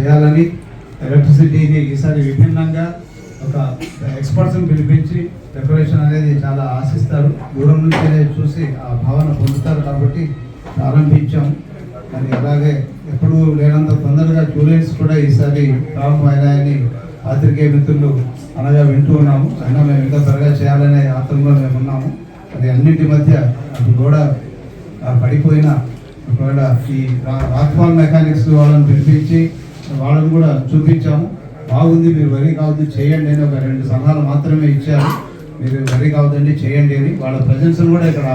చేయాలని, ఎలక్ట్రిసిటీని ఈసారి విభిన్నంగా ఒక ఎక్స్పర్ట్స్ని పిలిపించి డెకరేషన్ అనేది చాలా ఆశిస్తారు, దూరం నుంచే చూసి ఆ భావన పొందుతారు కాబట్టి ప్రారంభించాము. మరి అలాగే ఎప్పుడు లేనంత తొందరగా స్టూడెంట్స్ కూడా ఈసారి ప్రారంభమైనాయని పాత్రికేయ మిత్రులు అనగా వింటూ ఉన్నాము. అయినా మేము ఇంకా త్వరగా చేయాలనే ఆత్రంలో మేము ఉన్నాము. అది అన్నింటి మధ్య అది కూడా పడిపోయిన ఒకవేళ ఈ రాక్ఫాల్ మెకానిక్స్ వాళ్ళని పిలిపించి వాళ్ళని కూడా చూపించాము. బాగుంది, మీరు వరి కావద్దు చేయండి అని ఒక 2 సలహాలు మాత్రమే ఇచ్చారు. మీరు వరి కావద్దండి చేయండి అని. వాళ్ళ ప్రజెన్స్ను కూడా ఇక్కడ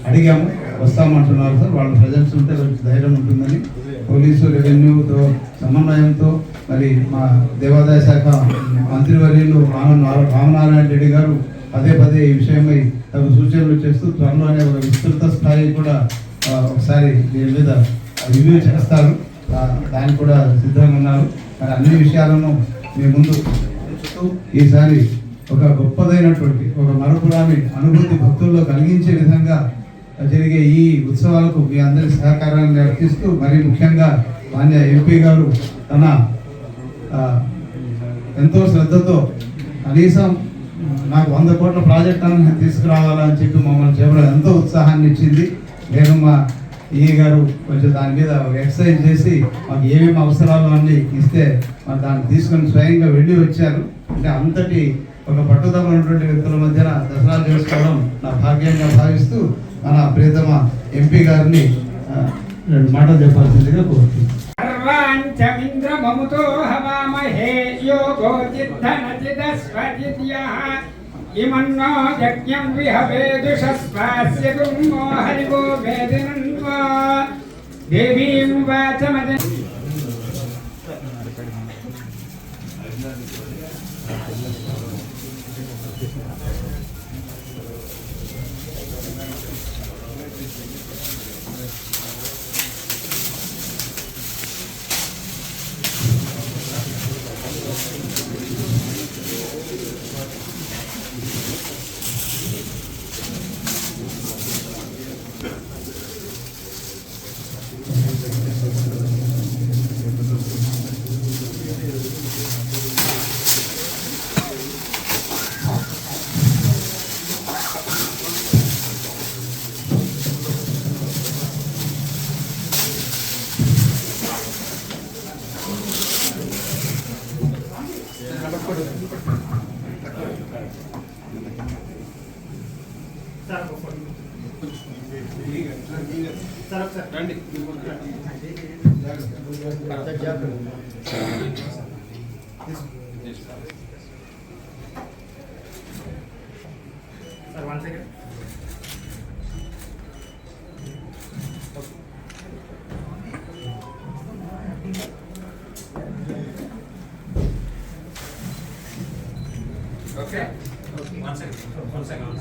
అడిగాము, వస్తామంటున్నారు సార్. వాళ్ళ ప్రజెన్స్ ఉంటే కొంచెం ధైర్యం ఉంటుందని పోలీసు రెవెన్యూతో సమన్వయంతో మరి మా దేవాదాయ శాఖ మంత్రివర్యులు రామనారాయణ రెడ్డి గారు పదే ఈ విషయమై తగు సూచనలు చేస్తూ త్వరలోనే ఒక విస్తృత స్థాయి కూడా ఒకసారి దీని మీద రివ్యూ చేస్తారు. దానికి కూడా సిద్ధంగా ఉన్నారు. మరి అన్ని విషయాలను మీ ముందు ఉంచుతూ ఈసారి ఒక గొప్పదైనటువంటి ఒక మరపురాని అనుభూతి భక్తుల్లో కలిగించే విధంగా జరిగే ఈ ఉత్సవాలకు మీ అందరి సహకారాన్ని అర్పిస్తూ మరీ ముఖ్యంగా మాన్య ఎంపీ గారు తన ఎంతో శ్రద్ధతో కనీసం నాకు 100 కోట్ల ప్రాజెక్టులను తీసుకురావాలని చెప్పి మమ్మల్ని చేయడం ఎంతో ఉత్సాహాన్ని ఇచ్చింది. నేను మా ఈ గారు కొంచెం దాని మీద ఎక్సర్సైజ్ చేసి మాకు ఏమేమి అవసరాలు అన్నీ ఇస్తే మరి దాన్ని తీసుకొని స్వయంగా వెళ్ళి వచ్చారు. అంటే అంతటి ఒక పట్టుదల ఉన్నటువంటి వ్యక్తుల మధ్యన దసరా చేసుకోవడం నా భాగ్యంగా భావిస్తూ మన ప్రియతమ ఎంపీ గారిని 2 మాటలు చెప్పాల్సిందిగా కోరుతున్నాను. ఇమన్నో యజ్ఞం విహవేదుషస్వాస్య గుమ్మో హరివో వేదినన్వా దేవీం వాచమద Okay. One second.